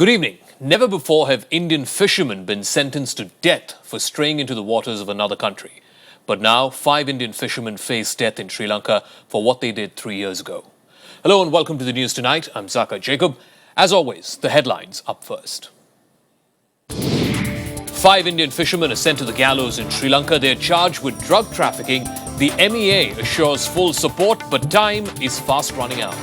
Good evening. Never before have Indian fishermen been sentenced to death for straying into the waters of another country. But now, 5 Indian fishermen face death in Sri Lanka for what they did 3 years ago. Hello and welcome to the news tonight. I'm Zaka Jacob. As always, the headlines up first. 5 Indian fishermen are sent to the gallows in Sri Lanka. They're charged with drug trafficking. The MEA assures full support, but time is fast running out.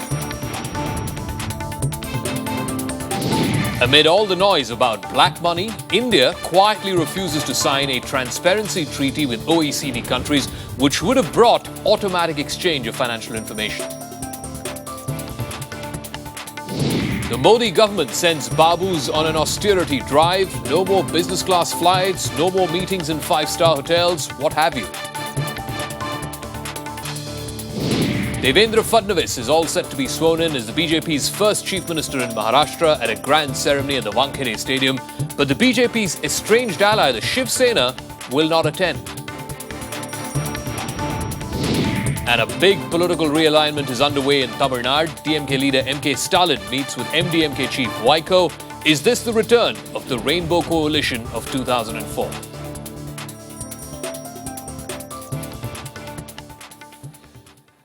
Amid all the noise about black money, India quietly refuses to sign a transparency treaty with OECD countries, which would have brought automatic exchange of financial information. The Modi government sends Babus on an austerity drive. No more business class flights, no more meetings in 5-star hotels, what have you. Devendra Fadnavis is all set to be sworn in as the BJP's first chief minister in Maharashtra at a grand ceremony at the Wankhede Stadium. But the BJP's estranged ally, the Shiv Sena, will not attend. And a big political realignment is underway in Tamil Nadu. DMK leader MK Stalin meets with MDMK chief Waiko. Is this the return of the Rainbow Coalition of 2004?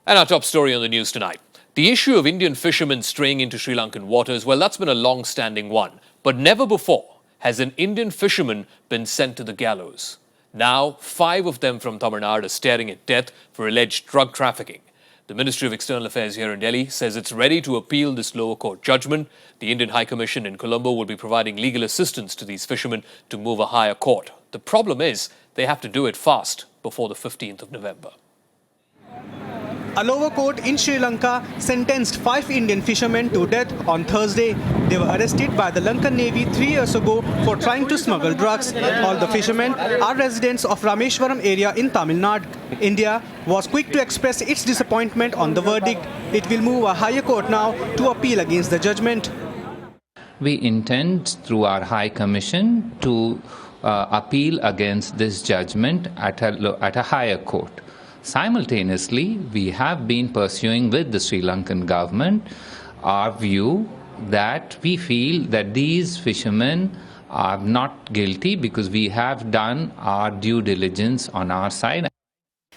And our top story on the news tonight. The issue of Indian fishermen straying into Sri Lankan waters, well, that's been a long-standing one. But never before has an Indian fisherman been sent to the gallows. Now, 5 of them from Tamil Nadu are staring at death for alleged drug trafficking. The Ministry of External Affairs here in Delhi says it's ready to appeal this lower court judgment. The Indian High Commission in Colombo will be providing legal assistance to these fishermen to move a higher court. The problem is they have to do it fast before the 15th of November. A lower court in Sri Lanka sentenced 5 Indian fishermen to death on Thursday. They were arrested by the Lankan Navy 3 years ago for trying to smuggle drugs. All the fishermen are residents of Rameswaram area in Tamil Nadu. India was quick to express its disappointment on the verdict. It will move a higher court now to appeal against the judgment. We intend through our High Commission to appeal against this judgment at a higher court. Simultaneously, we have been pursuing with the Sri Lankan government our view that we feel that these fishermen are not guilty because we have done our due diligence on our side.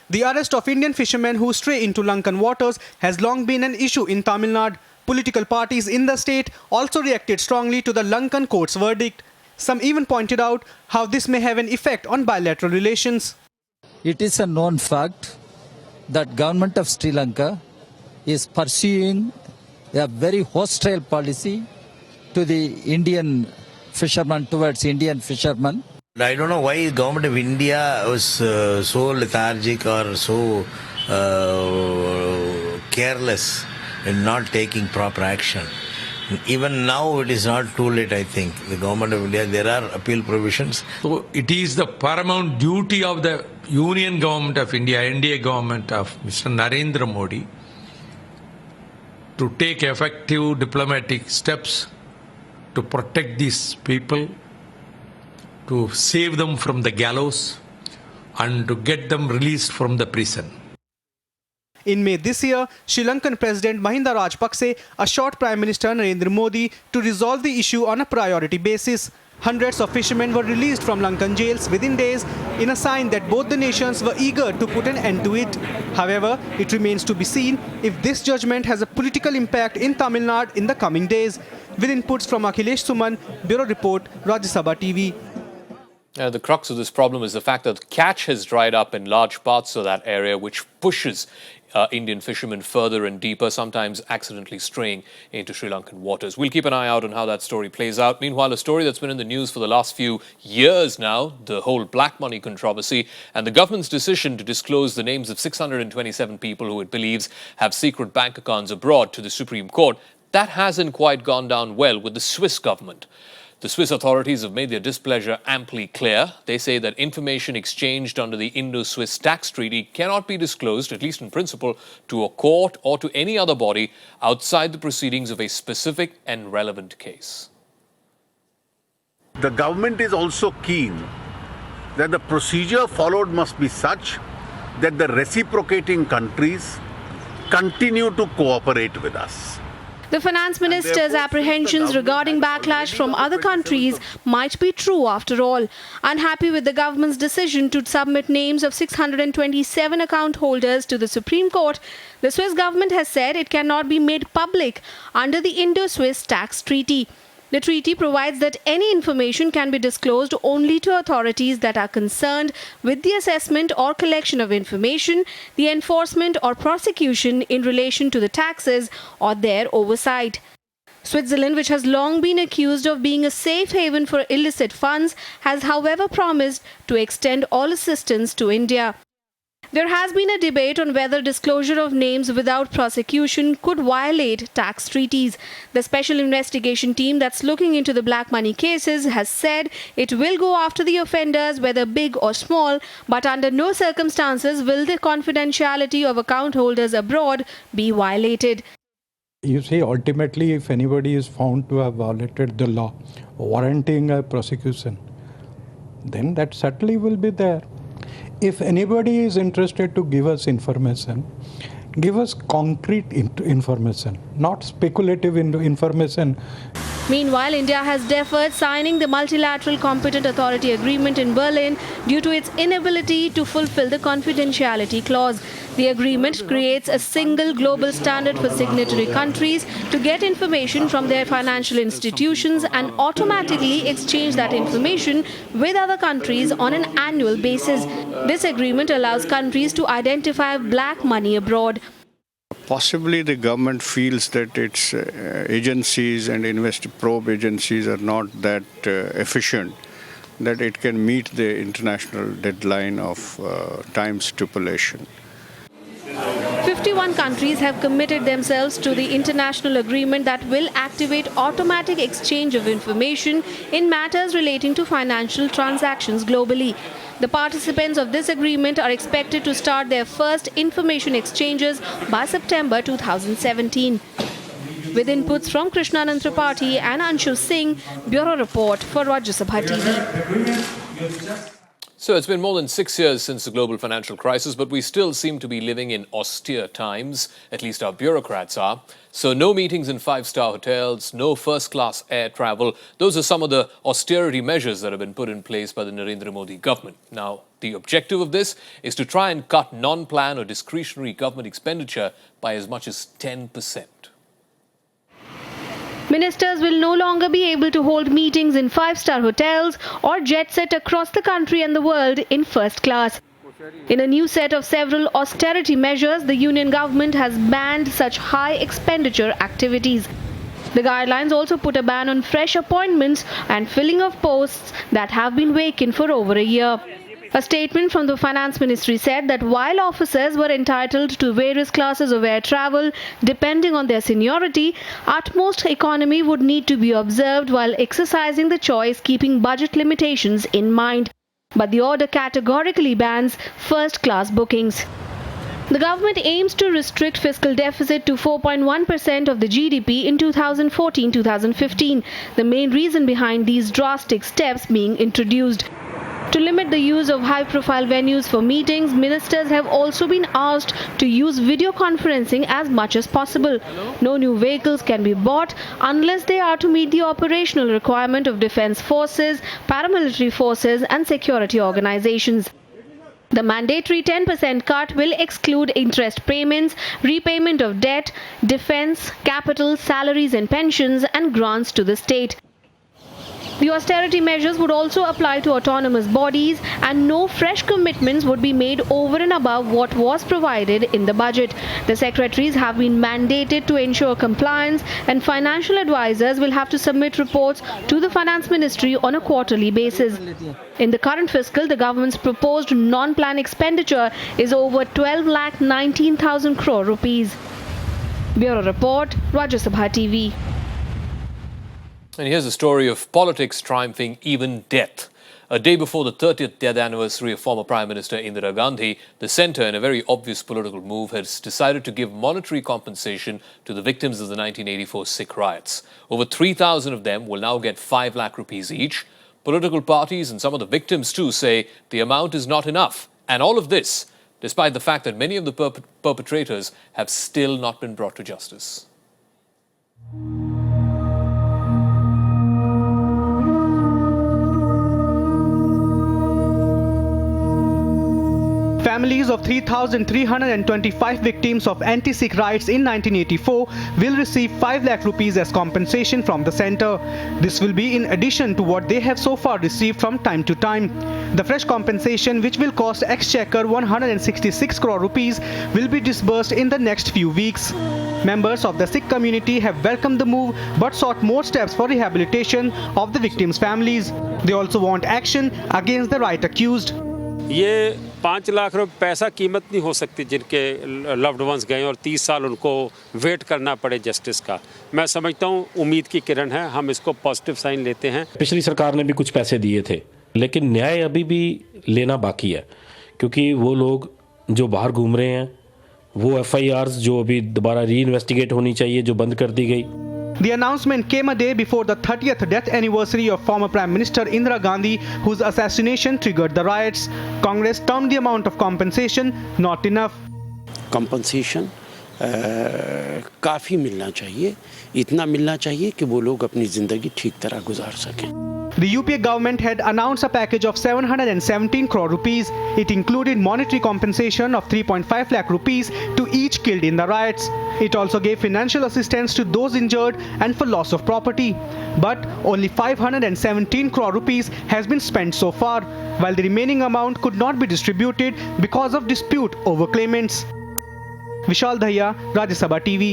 The arrest of Indian fishermen who stray into Lankan waters has long been an issue in Tamil Nadu. Political parties in the state also reacted strongly to the Lankan court's verdict. Some even pointed out how this may have an effect on bilateral relations. It is a known fact that government of Sri Lanka is pursuing a very hostile policy to the Indian fishermen, towards Indian fishermen. I don't know why government of India was so lethargic or so careless in not taking proper action. Even now it is not too late, I think. The government of India, there are appeal provisions. So it is the paramount duty of the Union government of India, NDA government of Mr. Narendra Modi, to take effective diplomatic steps to protect these people, to save them from the gallows, and to get them released from the prison. In May this year, Sri Lankan President Mahinda Rajapakse assured Prime Minister Narendra Modi to resolve the issue on a priority basis. Hundreds of fishermen were released from Lankan jails within days in a sign that both the nations were eager to put an end to it. However, it remains to be seen if this judgment has a political impact in Tamil Nadu in the coming days. With inputs from Akhilesh Suman, Bureau Report, Rajya Sabha TV. The crux of this problem is the fact that catch has dried up in large parts of that area, which pushes Indian fishermen further and deeper, sometimes accidentally straying into Sri Lankan waters. We'll keep an eye out on how that story plays out. Meanwhile, a story that's been in the news for the last few years now, the whole black money controversy and the government's decision to disclose the names of 627 people who it believes have secret bank accounts abroad to the Supreme Court, that hasn't quite gone down well with the Swiss government. The Swiss authorities have made their displeasure amply clear. They say that information exchanged under the Indo-Swiss tax treaty cannot be disclosed, at least in principle, to a court or to any other body outside the proceedings of a specific and relevant case. The government is also keen that the procedure followed must be such that the reciprocating countries continue to cooperate with us. The finance minister's apprehensions regarding backlash from other countries might be true after all. Unhappy with the government's decision to submit names of 627 account holders to the Supreme Court, the Swiss government has said it cannot be made public under the Indo-Swiss Tax Treaty. The treaty provides that any information can be disclosed only to authorities that are concerned with the assessment or collection of information, the enforcement or prosecution in relation to the taxes or their oversight. Switzerland, which has long been accused of being a safe haven for illicit funds, has however promised to extend all assistance to India. There has been a debate on whether disclosure of names without prosecution could violate tax treaties. The special investigation team that's looking into the black money cases has said it will go after the offenders, whether big or small, but under no circumstances will the confidentiality of account holders abroad be violated. You see, ultimately, if anybody is found to have violated the law, warranting a prosecution, then that certainly will be there. If anybody is interested to give us information, give us concrete information, not speculative information. Meanwhile, India has deferred signing the multilateral competent authority agreement in Berlin due to its inability to fulfill the confidentiality clause. The agreement creates a single global standard for signatory countries to get information from their financial institutions and automatically exchange that information with other countries on an annual basis. This agreement allows countries to identify black money abroad. Possibly the government feels that its agencies and probe agencies are not that efficient, that it can meet the international deadline of time stipulation. 51 countries have committed themselves to the international agreement that will activate automatic exchange of information in matters relating to financial transactions globally. The participants of this agreement are expected to start their first information exchanges by September 2017. With inputs from Krishnanand Tripathi and Anshu Singh, Bureau Report for Rajya Sabha TV. So it's been more than 6 years since the global financial crisis, but we still seem to be living in austere times, at least our bureaucrats are. So no meetings in five-star hotels, no first-class air travel. Those are some of the austerity measures that have been put in place by the Narendra Modi government. Now, the objective of this is to try and cut non-plan or discretionary government expenditure by as much as 10%. Ministers will no longer be able to hold meetings in five-star hotels or jet set across the country and the world in first class. In a new set of several austerity measures, the union government has banned such high expenditure activities. The guidelines also put a ban on fresh appointments and filling of posts that have been vacant for over a year. A statement from the Finance Ministry said that while officers were entitled to various classes of air travel depending on their seniority, utmost economy would need to be observed while exercising the choice, keeping budget limitations in mind. But the order categorically bans first-class bookings. The government aims to restrict fiscal deficit to 4.1% of the GDP in 2014-2015, the main reason behind these drastic steps being introduced. To limit the use of high-profile venues for meetings, ministers have also been asked to use video conferencing as much as possible. No new vehicles can be bought unless they are to meet the operational requirement of defense forces, paramilitary forces and security organizations. The mandatory 10% cut will exclude interest payments, repayment of debt, defense, capital, salaries and pensions and grants to the state. The austerity measures would also apply to autonomous bodies and no fresh commitments would be made over and above what was provided in the budget. The secretaries have been mandated to ensure compliance and financial advisors will have to submit reports to the Finance Ministry on a quarterly basis. In the current fiscal, the government's proposed non-plan expenditure is over 12,19,000 crore rupees. Bureau Report, Rajya Sabha TV. And here's a story of politics triumphing even death. A day before the 30th death anniversary of former Prime Minister Indira Gandhi, the centre, in a very obvious political move, has decided to give monetary compensation to the victims of the 1984 Sikh riots. Over 3,000 of them will now get 5 lakh rupees each. Political parties and some of the victims too say the amount is not enough. And all of this, despite the fact that many of the perpetrators have still not been brought to justice. Families of 3,325 victims of anti-Sikh riots in 1984 will receive 5 lakh rupees as compensation from the centre. This will be in addition to what they have so far received from time to time. The fresh compensation, which will cost Exchequer 166 crore rupees, will be disbursed in the next few weeks. Members of the Sikh community have welcomed the move but sought more steps for rehabilitation of the victims' families. They also want action against the riot accused. ये 5 लाख रुपए पैसा कीमत नहीं हो सकती जिनके loved ones गए और 30 साल उनको वेट करना पड़े जस्टिस का। मैं समझता हूँ उम्मीद की किरण है, हम इसको पॉजिटिव साइन लेते हैं। पिछली सरकार ने भी कुछ पैसे दिए थे, लेकिन न्याय अभी भी लेना बाकी है, क्योंकि वो लोग जो बाहर घूम रहे हैं, वो FIRs जो अभी दोबारा री इन्वेस्टिगेट होनी चाहिए, जो बंद कर दी गई। The announcement came a day before the 30th death anniversary of former Prime Minister Indira Gandhi, whose assassination triggered the riots. Congress termed the amount of compensation not enough. Compensation काफ़ी मिलना चाहिए, इतना मिलना चाहिए कि वो लोग अपनी ज़िंदगी ठीक तरह गुजार सकें। The UPA government had announced a package of 717 crore rupees. It included monetary compensation of 3.5 lakh rupees to each killed in the riots. It also gave financial assistance to those injured and for loss of property. But only 517 crore rupees has been spent so far, while the remaining amount could not be distributed because of dispute over claimants. Vishal Dhaya, Rajya Sabha TV.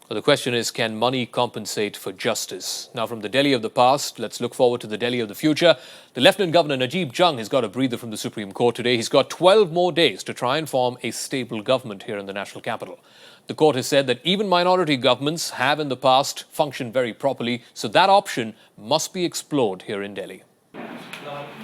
Well, the question is, can money compensate for justice? Now, from the Delhi of the past, let's look forward to the Delhi of the future. The Lieutenant Governor Najib Jung has got a breather from the Supreme Court today. He's got 12 more days to try and form a stable government here in the national capital. The court has said that even minority governments have in the past functioned very properly, so that option must be explored here in Delhi.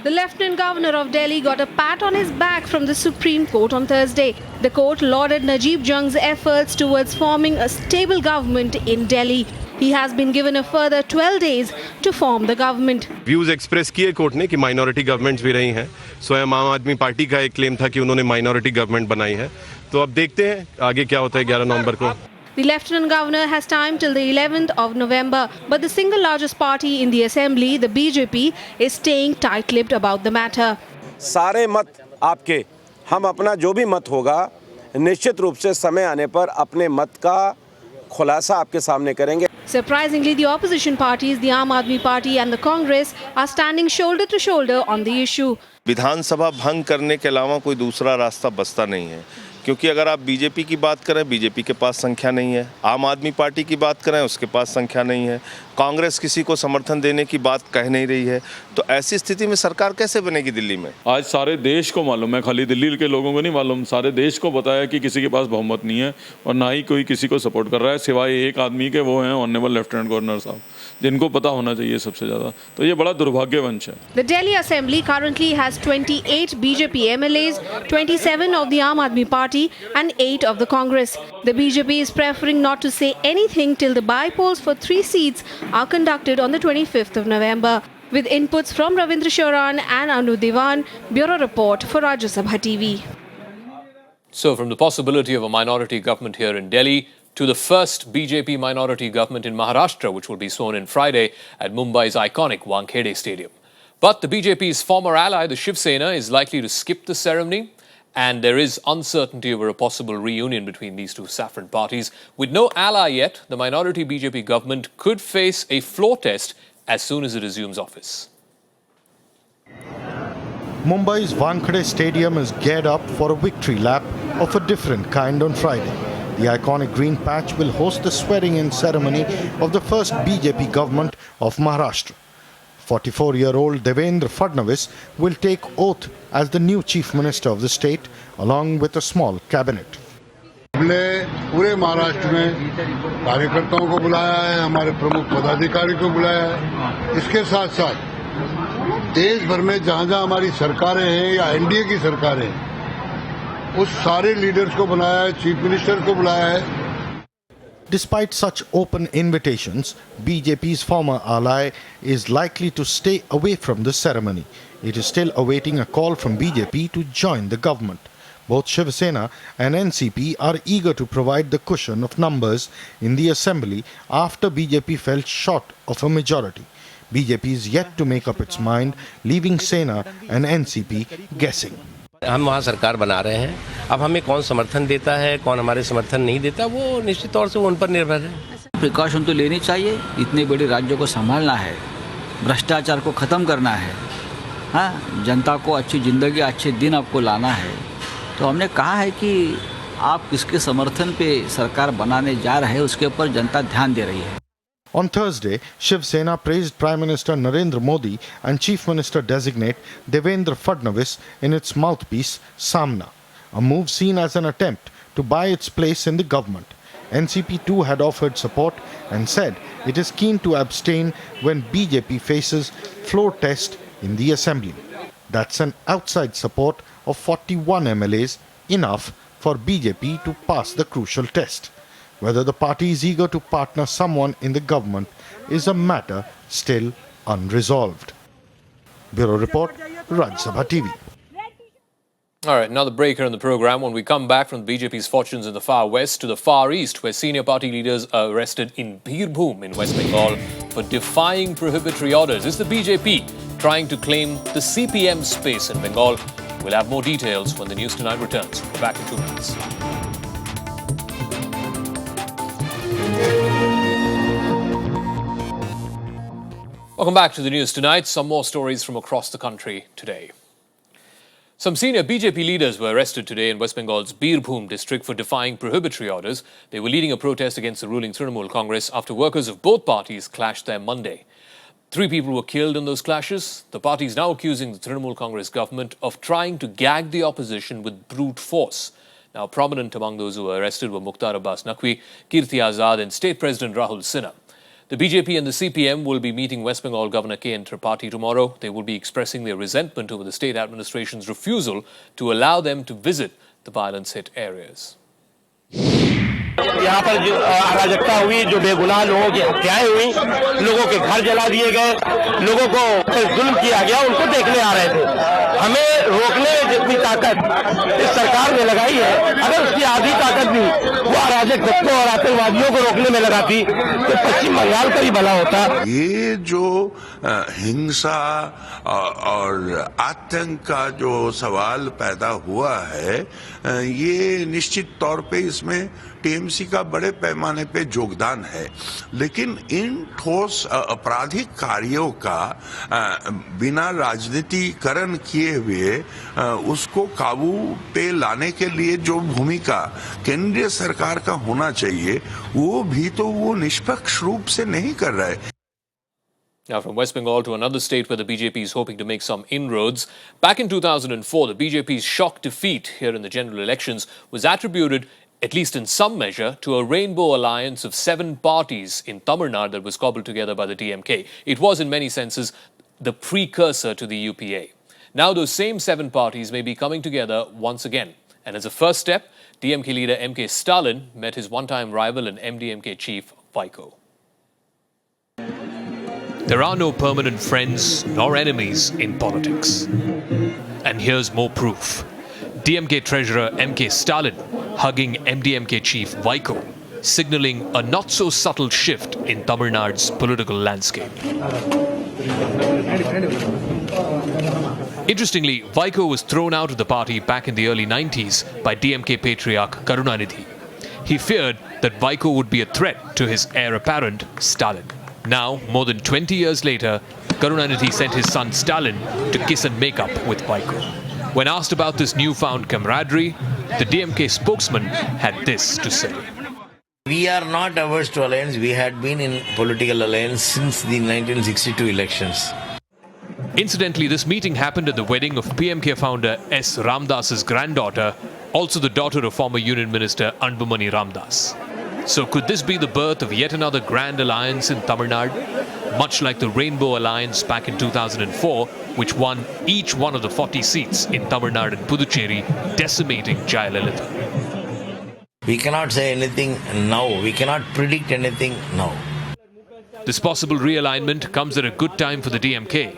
The Lieutenant Governor of Delhi got a pat on his back from the Supreme Court on Thursday. The court lauded Najib Jung's efforts towards forming a stable government in Delhi. He has been given a further 12 days to form the government. Views express किए court ने कि minority governments भी रही हैं। स्वयं आम आदमी party का एक क्लेम था कि उन्होंने माइनॉरिटी गवर्नमेंट बनाई है। तो अब देखते हैं आगे क्या होता है 11 नवंबर को। The Lieutenant Governor has time till the 11th of November, but the single largest party in the Assembly, the BJP, is staying tight-lipped about the matter. सारे मत आपके, हम अपना जो भी मत होगा निश्चित रूप से समय आने पर अपने मत का खुलासा आपके सामने करेंगे। Surprisingly, the opposition parties, the Aam Aadmi Party and the Congress, are standing shoulder to shoulder on the issue. विधानसभा भंग करने के अलावा कोई दूसरा रास्ता बचता नहीं है, क्योंकि अगर आप बीजेपी की बात करें, बीजेपी के पास संख्या नहीं है। आम आदमी पार्टी की बात करें, उसके पास संख्या नहीं है। कांग्रेस किसी को समर्थन देने की बात कह नहीं रही है। तो ऐसी स्थिति में सरकार कैसे बनेगी दिल्ली में? आज सारे देश को मालूम है, खाली दिल्ली के लोगों को नहीं मालूम, सारे देश को पता है कि किसी के पास बहुमत नहीं है और ना ही कोई किसी को सपोर्ट कर रहा है, सिवाय एक आदमी के, वो हैं ऑनरेबल लेफ्टिनेंट गवर्नर साहब, जिनको पता होना चाहिए सबसे ज़्यादा। तो ये बड़ा दुर्भाग्यवंश है। The Delhi Assembly currently has 28 BJP MLAs, 27 of the Aam Aadmi Party and 8 of the Congress. The BJP is preferring not to say anything till the by-polls for 3 seats are conducted on the 25th of November. With inputs from Ravindra Sharan and Anu Diwan, Bureau Report for Rajya Sabha TV. So, from the possibility of a minority government here in Delhi to the first BJP minority government in Maharashtra, which will be sworn in Friday at Mumbai's iconic Wankhede Stadium. But the BJP's former ally, the Shiv Sena, is likely to skip the ceremony, and there is uncertainty over a possible reunion between these two saffron parties. With no ally yet, the minority BJP government could face a floor test as soon as it assumes office. Mumbai's Wankhede Stadium is geared up for a victory lap of a different kind on Friday. The iconic green patch will host the swearing-in ceremony of the first BJP government of Maharashtra. 44-year-old Devendra Fadnavis will take oath as the new chief minister of the state, along with a small cabinet. हमने पूरे महाराष्ट्र में कार्यकर्ताओं को बुलाया है, हमारे प्रमुख पदाधिकारी को बुलाया है। इसके साथ साथ देश भर में जहां-जहां हमारी सरकारें हैं या एनडीए की सरकारें, उस सारे लीडर्स को बुलाया है, चीफ मिनिस्टर को बुलाया है। Despite such open invitations, BJP's former ally is likely to stay away from the ceremony. It is still awaiting a call from BJP to join the government. Both Shiv Sena and NCP are eager to provide the cushion of numbers in the assembly after BJP fell short of a majority. BJP is yet to make up its mind, leaving Sena and NCP guessing. हम वहाँ सरकार बना रहे हैं. अब हमें कौन समर्थन देता है, कौन हमारे समर्थन नहीं देता, वो निश्चित तौर से उन पर निर्भर है. प्रिकॉशन तो लेनी चाहिए. इतने बड़े राज्यों को संभालना है, भ्रष्टाचार को खत्म करना है, हाँ, जनता को अच्छी जिंदगी, अच्छे दिन आपको लाना है. तो हमने कहा है कि आप किसके समर्थन पे सरकार बनाने जा रहे हैं, उसके ऊपर जनता ध्यान दे रही है. On Thursday, Shiv Sena praised Prime Minister Narendra Modi and Chief Minister designate Devendra Fadnavis in its mouthpiece Samna, a move seen as an attempt to buy its place in the government. NCP too had offered support and said it is keen to abstain when BJP faces floor test in the assembly. That's an outside support of 41 MLAs, enough for BJP to pass the crucial test. Whether the party is eager to partner someone in the government is a matter still unresolved. Bureau Report, Rajya TV. All right, another breaker in the program. When we come back from BJP's fortunes in the far west to the far east, where senior party leaders are arrested in Birbhum in West Bengal for defying prohibitory orders. Is the BJP trying to claim the CPM space in Bengal? We'll have more details when the News Tonight returns. We're back in 2 minutes. Welcome back to the News Tonight. Some more stories from across the country today. Some senior BJP leaders were arrested today in West Bengal's Birbhum district for defying prohibitory orders. They were leading a protest against the ruling Trinamool Congress after workers of both parties clashed there Monday. 3 people were killed in those clashes. The party is now accusing the Trinamool Congress government of trying to gag the opposition with brute force. Now, prominent among those who were arrested were Mukhtar Abbas Naqvi, Kirti Azad and State President Rahul Sinha. The BJP and the CPM will be meeting West Bengal Governor K. N. Tripathi tomorrow. They will be expressing their resentment over the state administration's refusal to allow them to visit the violence-hit areas. यहाँ पर जो अराजकता हुई, जो बेगुनाह लोगों की हत्याएं हुई, लोगों के घर जला दिए गए, लोगों को जुल्म किया गया, उनको देखने आ रहे थे. हमें रोकने जितनी ताकत इस सरकार ने लगाई है, अगर उसकी आधी ताकत भी वो अराजक तत्वों और आतंकवादियों को रोकने में लगाती तो पश्चिम बंगाल का ही भला होता. ये जो हिंसा और आतंक का जो सवाल पैदा हुआ है, ये निश्चित तौर पे इसमें टीएमसी का बड़े पैमाने पे योगदान है, लेकिन इन ठोस आपराधिक कार्यों का बिना राजनीतिकरण किए हुए उसको काबू पे लाने के लिए जो भूमिका केंद्रीय सरकार का होना चाहिए, वो भी तो वो निष्पक्ष रूप से नहीं कर रहा है. Now, from West Bengal to another state where the BJP is hoping to make some inroads. Back in 2004, the BJP's shock defeat here in the general elections was attributed, at least in some measure, to a rainbow alliance of 7 parties in Tamil Nadu that was cobbled together by the DMK. It was, in many senses, the precursor to the UPA. Now, those same 7 parties may be coming together once again. And as a first step, DMK leader M.K. Stalin met his one-time rival and MDMK chief, Vaiko. There are no permanent friends nor enemies in politics. And here's more proof. DMK treasurer M.K. Stalin hugging MDMK chief Vaiko, signalling a not-so-subtle shift in Tamil Nadu's political landscape. Interestingly, Vaiko was thrown out of the party back in the early 90s by DMK patriarch Karunanidhi. He feared that Vaiko would be a threat to his heir apparent, Stalin. Now, more than 20 years later, Karunanidhi sent his son Stalin to kiss and make up with Vaiko. When asked about this newfound camaraderie, the DMK spokesman had this to say. We are not averse to alliance. We had been in political alliance since the 1962 elections. Incidentally, this meeting happened at the wedding of PMK founder S. Ramdas's granddaughter, also the daughter of former Union Minister Anbumani Ramdas. So could this be the birth of yet another grand alliance in Tamil Nadu? Much like the Rainbow Alliance back in 2004, which won each one of the 40 seats in Tamil Nadu and Puducherry, decimating Jayalalitha. We cannot say anything now. We cannot predict anything now. This possible realignment comes at a good time for the DMK.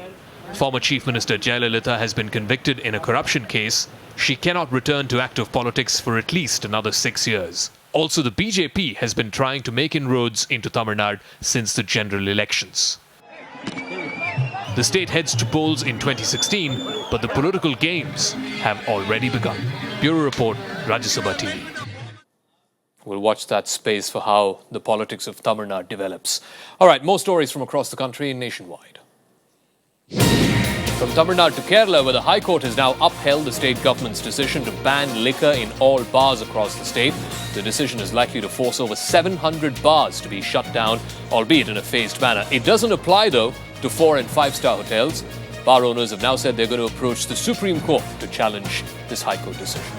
Former Chief Minister Jayalalitha has been convicted in a corruption case. She cannot return to active politics for at least another 6 years. Also, the BJP has been trying to make inroads into Tamil Nadu since the general elections. The state heads to polls in 2016, but the political games have already begun. Bureau Report, Rajya Sabha TV. We'll watch that space for how the politics of Tamil Nadu develops. All right, more stories from across the country and nationwide. From Tamil Nadu to Kerala, where the High Court has now upheld the state government's decision to ban liquor in all bars across the state. The decision is likely to force over 700 bars to be shut down, albeit in a phased manner. It doesn't apply, though, to 4- and 5-star hotels. Bar owners have now said they're going to approach the Supreme Court to challenge this High Court decision.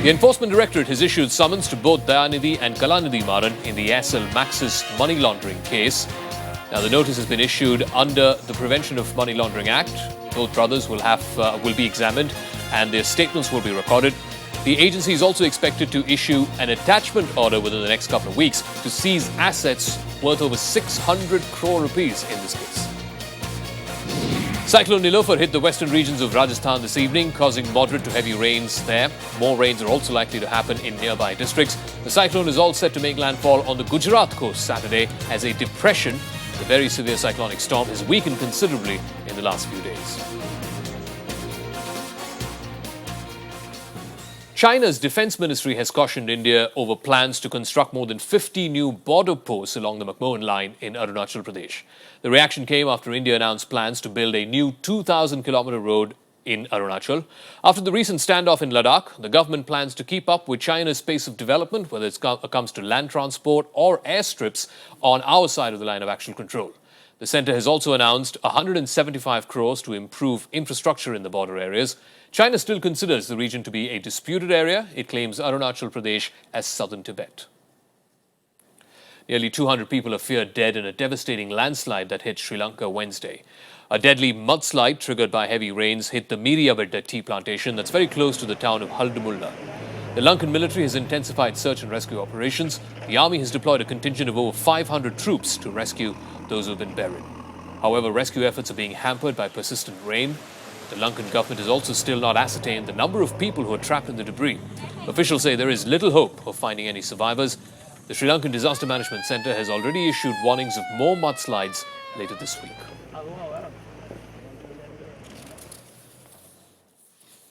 The Enforcement Directorate has issued summons to both Dayanidhi and Kalanidhi Maran in the SL Maxis money laundering case. Now, the notice has been issued under the Prevention of Money Laundering Act. Both brothers will be examined and their statements will be recorded. The agency is also expected to issue an attachment order within the next couple of weeks to seize assets worth over 600 crore rupees in this case. Cyclone Nilofer hit the western regions of Rajasthan this evening, causing moderate to heavy rains there. More rains are also likely to happen in nearby districts. The cyclone is all set to make landfall on the Gujarat coast Saturday as a depression. The very severe cyclonic storm has weakened considerably in the last few days. China's defense ministry has cautioned India over plans to construct more than 50 new border posts along the McMahon line in Arunachal Pradesh. The reaction came after India announced plans to build a new 2,000-kilometer road in Arunachal. After the recent standoff in Ladakh, the government plans to keep up with China's pace of development, whether it comes to land transport or airstrips on our side of the line of actual control. The centre has also announced 175 crores to improve infrastructure in the border areas. China still considers the region to be a disputed area. It claims Arunachal Pradesh as southern Tibet. Nearly 200 people are feared dead in a devastating landslide that hit Sri Lanka Wednesday. A deadly mudslide triggered by heavy rains hit the Miriabedda tea plantation that's very close to the town of Haldumulla. The Lankan military has intensified search and rescue operations. The army has deployed a contingent of over 500 troops to rescue those who have been buried. However, rescue efforts are being hampered by persistent rain. The Lankan government has also still not ascertained the number of people who are trapped in the debris. Officials say there is little hope of finding any survivors. The Sri Lankan Disaster Management Centre has already issued warnings of more mudslides later this week.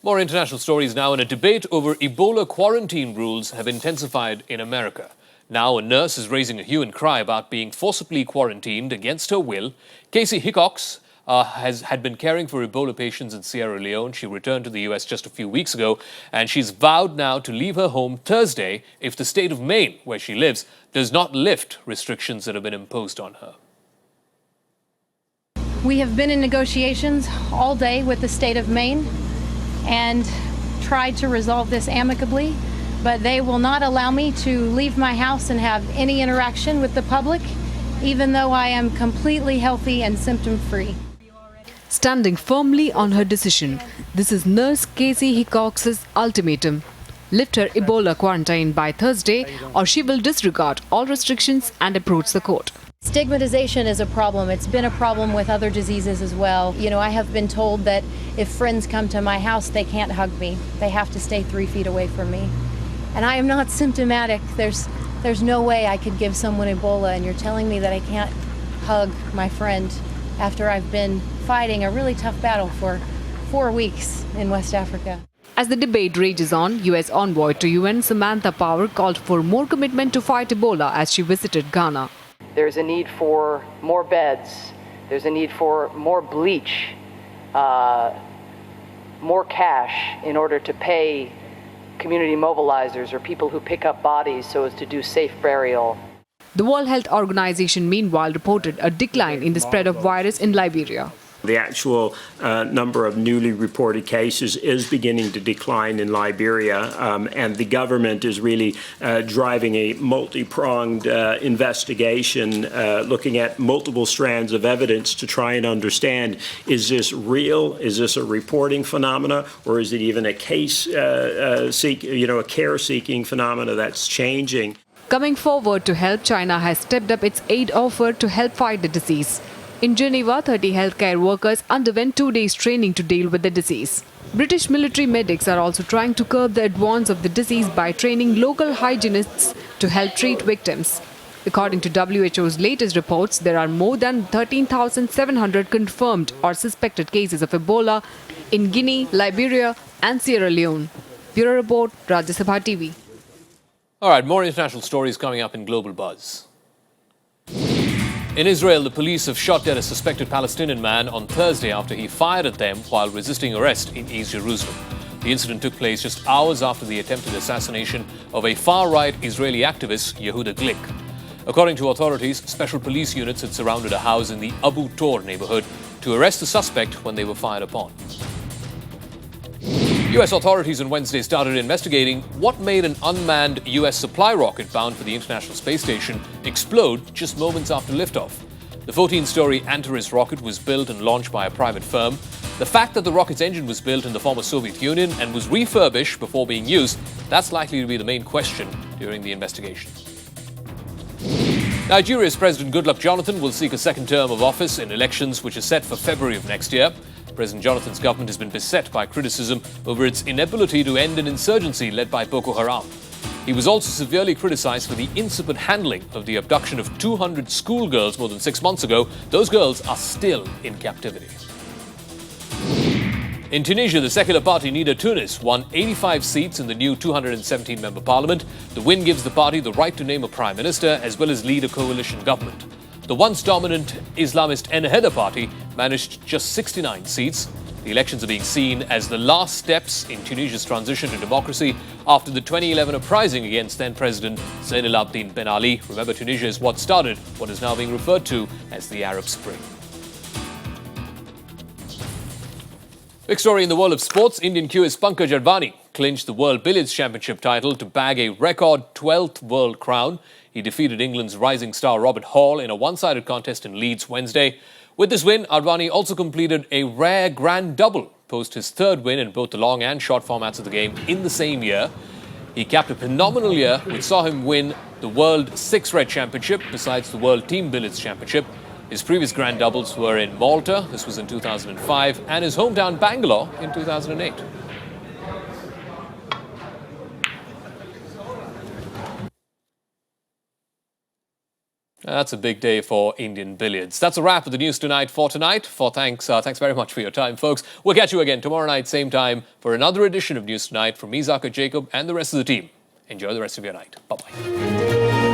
More international stories now. In a debate over Ebola quarantine rules have intensified in America. Now a nurse is raising a hue and cry about being forcibly quarantined against her will. Casey Hickox had been caring for Ebola patients in Sierra Leone. She returned to the US just a few weeks ago, and she's vowed now to leave her home Thursday if the state of Maine, where she lives, does not lift restrictions that have been imposed on her. We have been in negotiations all day with the state of Maine and tried to resolve this amicably, but they will not allow me to leave my house and have any interaction with the public, even though I am completely healthy and symptom-free. Standing firmly on her decision, this is Nurse Casey Hickox's ultimatum. Lift her Ebola quarantine by Thursday or she will disregard all restrictions and approach the court. Stigmatization is a problem. It's been a problem with other diseases as well. You know, I have been told that if friends come to my house, they can't hug me. They have to stay 3 feet away from me. And I am not symptomatic. There's no way I could give someone Ebola, and you're telling me that I can't hug my friend after I've been fighting a really tough battle for 4 weeks in West Africa. As the debate rages on, US envoy to UN Samantha Power called for more commitment to fight Ebola as she visited Ghana. There's a need for more beds. There's a need for more bleach, more cash in order to pay community mobilizers or people who pick up bodies so as to do safe burial. The World Health Organization meanwhile reported a decline in the spread of virus in Liberia. The actual number of newly reported cases is beginning to decline in Liberia, and the government is really driving a multi-pronged investigation, looking at multiple strands of evidence to try and understand, is this real? Is this a reporting phenomena, or is it even a a care-seeking phenomena that's changing? Coming forward to help, China has stepped up its aid offer to help fight the disease. In Geneva, 30 healthcare workers underwent 2 days training to deal with the disease. British military medics are also trying to curb the advance of the disease by training local hygienists to help treat victims. According to WHO's latest reports, there are more than 13,700 confirmed or suspected cases of Ebola in Guinea, Liberia and Sierra Leone. Bureau Report, Rajya Sabha TV. All right, more international stories coming up in Global Buzz. In Israel, the police have shot dead a suspected Palestinian man on Thursday after he fired at them while resisting arrest in East Jerusalem. The incident took place just hours after the attempted assassination of a far-right Israeli activist, Yehuda Glick. According to authorities, special police units had surrounded a house in the Abu Tor neighborhood to arrest the suspect when they were fired upon. U.S. authorities on Wednesday started investigating what made an unmanned U.S. supply rocket bound for the International Space Station explode just moments after liftoff. The 14-story Antares rocket was built and launched by a private firm. The fact that the rocket's engine was built in the former Soviet Union and was refurbished before being used, that's likely to be the main question during the investigation. Nigeria's President Goodluck Jonathan will seek a second term of office in elections which are set for February of next year. President Jonathan's government has been beset by criticism over its inability to end an insurgency led by Boko Haram. He was also severely criticized for the insipid handling of the abduction of 200 schoolgirls more than 6 months ago. Those girls are still in captivity. In Tunisia, the secular party Nida Tunis won 85 seats in the new 217-member parliament. The win gives the party the right to name a prime minister as well as lead a coalition government. The once dominant Islamist Ennahda party managed just 69 seats. The elections are being seen as the last steps in Tunisia's transition to democracy after the 2011 uprising against then-President Zain al-Abidine Ben Ali. Remember, Tunisia is what started what is now being referred to as the Arab Spring. Big story in the world of sports. Indian QS Pankaj Advani clinched the World Billiards Championship title to bag a record 12th world crown. He defeated England's rising star Robert Hall in a one-sided contest in Leeds Wednesday. With this win, Advani also completed a rare grand double, post his third win in both the long and short formats of the game in the same year. He capped a phenomenal year, which saw him win the World Six-Red Championship besides the World Team Billiards Championship. His previous grand doubles were in Malta, this was in 2005, and his hometown Bangalore in 2008. That's a big day for Indian billiards. That's a wrap of the news tonight for tonight. Thanks very much for your time, folks. We'll catch you again tomorrow night, same time, for another edition of News Tonight from me, Zaka Jacob, and the rest of the team. Enjoy the rest of your night. Bye-bye.